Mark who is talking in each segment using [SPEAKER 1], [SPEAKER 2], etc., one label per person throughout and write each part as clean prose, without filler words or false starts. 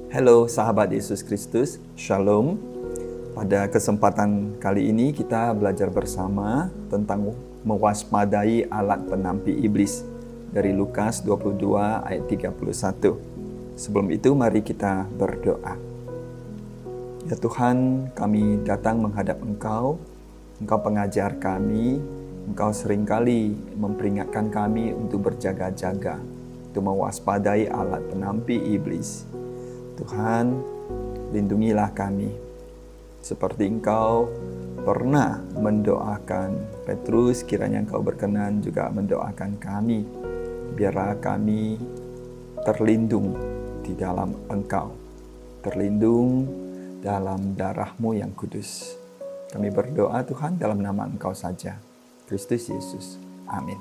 [SPEAKER 1] Halo sahabat Yesus Kristus, Shalom. Pada kesempatan kali ini kita belajar bersama tentang mewaspadai alat penampi iblis dari Lukas 22 ayat 31. Sebelum itu mari kita berdoa. Ya Tuhan, kami datang menghadap Engkau pengajar kami, Engkau seringkali memperingatkan kami untuk berjaga-jaga, untuk mewaspadai alat penampi iblis. Tuhan, lindungilah kami. Seperti Engkau pernah mendoakan Petrus, kiranya Engkau berkenan juga mendoakan kami. Biarlah kami terlindung di dalam Engkau, terlindung dalam darah-Mu yang kudus. Kami berdoa Tuhan dalam nama Engkau saja, Kristus Yesus. Amin.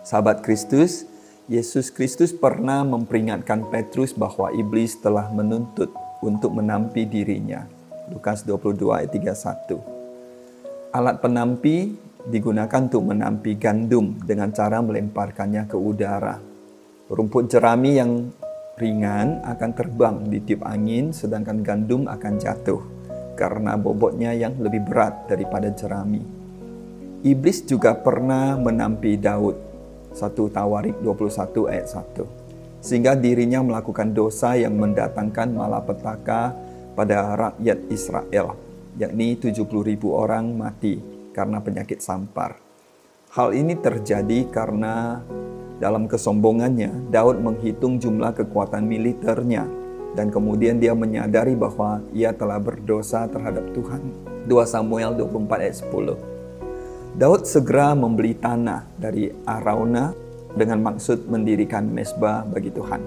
[SPEAKER 1] Sahabat Kristus, Yesus Kristus pernah memperingatkan Petrus bahwa iblis telah menuntut untuk menampi dirinya. Lukas 22 ayat 31. Alat penampi digunakan untuk menampi gandum dengan cara melemparkannya ke udara. Rumput jerami yang ringan akan terbang di tiup angin, sedangkan gandum akan jatuh karena bobotnya yang lebih berat daripada jerami. Iblis juga pernah menampi Daud. 1 Tawarik 21 ayat 1. Sehingga dirinya melakukan dosa yang mendatangkan malapetaka pada rakyat Israel, yakni 70.000 orang mati karena penyakit sampar. Hal ini terjadi karena dalam kesombongannya, Daud menghitung jumlah kekuatan militernya dan kemudian dia menyadari bahwa ia telah berdosa terhadap Tuhan. 2 Samuel 24 ayat 10. Daud segera membeli tanah dari Araunah dengan maksud mendirikan mezbah bagi Tuhan.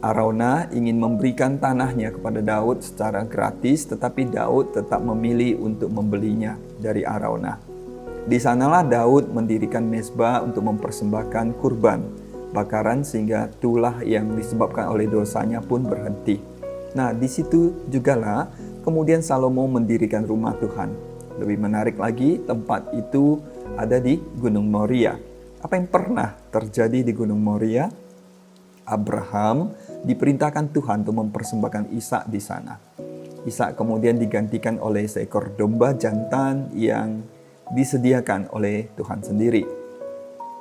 [SPEAKER 1] Araunah ingin memberikan tanahnya kepada Daud secara gratis, tetapi Daud tetap memilih untuk membelinya dari Araunah. Di sanalah Daud mendirikan mezbah untuk mempersembahkan kurban bakaran sehingga tulah yang disebabkan oleh dosanya pun berhenti. Nah, di situ jugalah kemudian Salomo mendirikan rumah Tuhan. Lebih menarik lagi, tempat itu ada di Gunung Moria. Apa yang pernah terjadi di Gunung Moria? Abraham diperintahkan Tuhan untuk mempersembahkan Ishak di sana. Ishak kemudian digantikan oleh seekor domba jantan yang disediakan oleh Tuhan sendiri.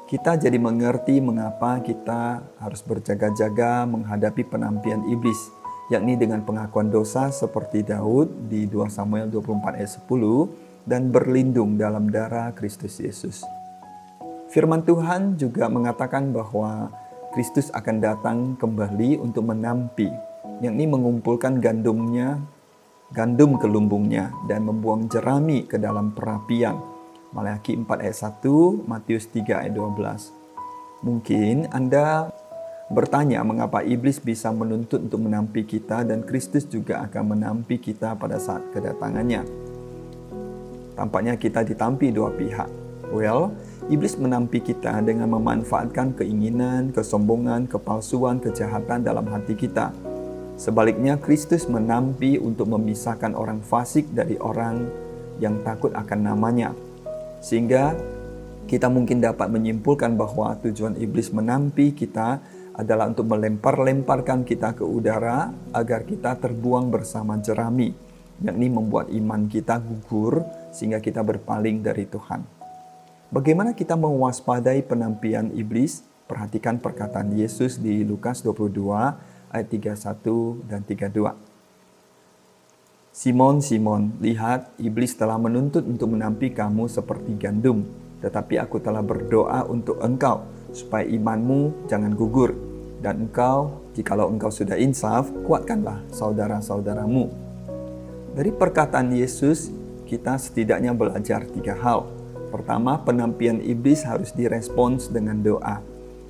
[SPEAKER 1] Kita jadi mengerti mengapa kita harus berjaga-jaga menghadapi penampian iblis, yakni dengan pengakuan dosa seperti Daud di 2 Samuel 24 ayat 10 dan berlindung dalam darah Kristus Yesus. Firman Tuhan juga mengatakan bahwa Kristus akan datang kembali untuk menampi, yakni mengumpulkan gandum ke lumbungnya dan membuang jerami ke dalam perapian. Malaki 4 ayat 1, Matius 3 ayat 12. Mungkin Anda bertanya mengapa iblis bisa menuntut untuk menampi kita dan Kristus juga akan menampi kita pada saat kedatangannya. Tampaknya kita ditampi dua pihak. Iblis menampi kita dengan memanfaatkan keinginan, kesombongan, kepalsuan, kejahatan dalam hati kita. Sebaliknya, Kristus menampi untuk memisahkan orang fasik dari orang yang takut akan namanya. Sehingga kita mungkin dapat menyimpulkan bahwa tujuan iblis menampi kita adalah untuk melempar-lemparkan kita ke udara agar kita terbuang bersama jerami, yakni membuat iman kita gugur sehingga kita berpaling dari Tuhan. Bagaimana kita mewaspadai penampian iblis? Perhatikan perkataan Yesus di Lukas 22 ayat 31 dan 32. Simon, Simon, lihat iblis telah menuntut untuk menampi kamu seperti gandum, tetapi aku telah berdoa untuk engkau supaya imanmu jangan gugur. Dan engkau, jikalau engkau sudah insaf, kuatkanlah saudara-saudaramu. Dari perkataan Yesus, kita setidaknya belajar 3 hal. Pertama, penampian iblis harus direspons dengan doa.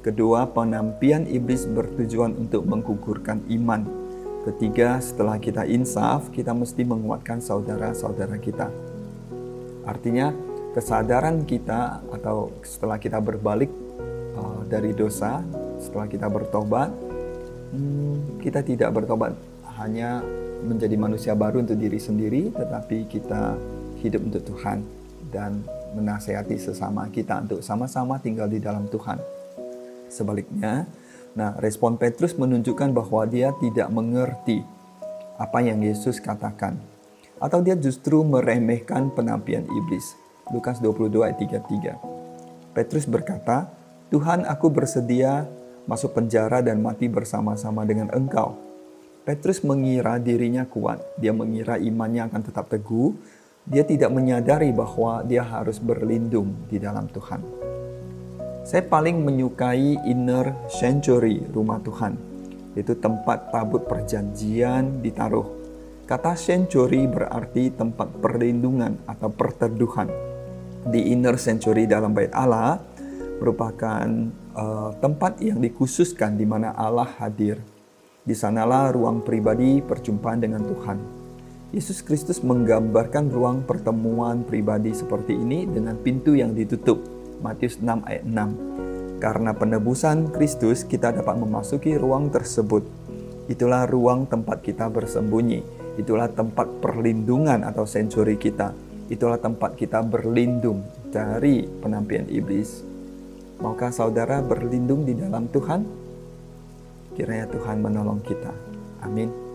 [SPEAKER 1] Kedua, penampian iblis bertujuan untuk menggugurkan iman. Ketiga, setelah kita insaf, kita mesti menguatkan saudara-saudara kita. Artinya, kesadaran kita atau setelah kita berbalik dari dosa, setelah kita bertobat, kita tidak bertobat hanya menjadi manusia baru untuk diri sendiri, tetapi kita hidup untuk Tuhan dan menasihati sesama kita untuk sama-sama tinggal di dalam Tuhan. Sebaliknya, Nah, respon Petrus menunjukkan bahwa dia tidak mengerti apa yang Yesus katakan. Atau dia justru meremehkan penampian iblis. Lukas 22 ayat 33. Petrus berkata, "Tuhan, aku bersedia masuk penjara dan mati bersama-sama dengan Engkau." Petrus mengira dirinya kuat. Dia mengira imannya akan tetap teguh. Dia tidak menyadari bahwa dia harus berlindung di dalam Tuhan. Saya paling menyukai inner sanctuary rumah Tuhan. Itu tempat tabut perjanjian ditaruh. Kata sanctuary berarti tempat perlindungan atau perteduhan. Di inner sanctuary dalam bait Allah merupakan tempat yang dikhususkan di mana Allah hadir. Di sanalah ruang pribadi perjumpaan dengan Tuhan. Yesus Kristus menggambarkan ruang pertemuan pribadi seperti ini dengan pintu yang ditutup. Matius 6 ayat 6. Karena penebusan Kristus, kita dapat memasuki ruang tersebut. Itulah ruang tempat kita bersembunyi. Itulah tempat perlindungan atau sanctuary kita. Itulah tempat kita berlindung dari penampian iblis. Maukah saudara berlindung di dalam Tuhan? Kiranya Tuhan menolong kita. Amin.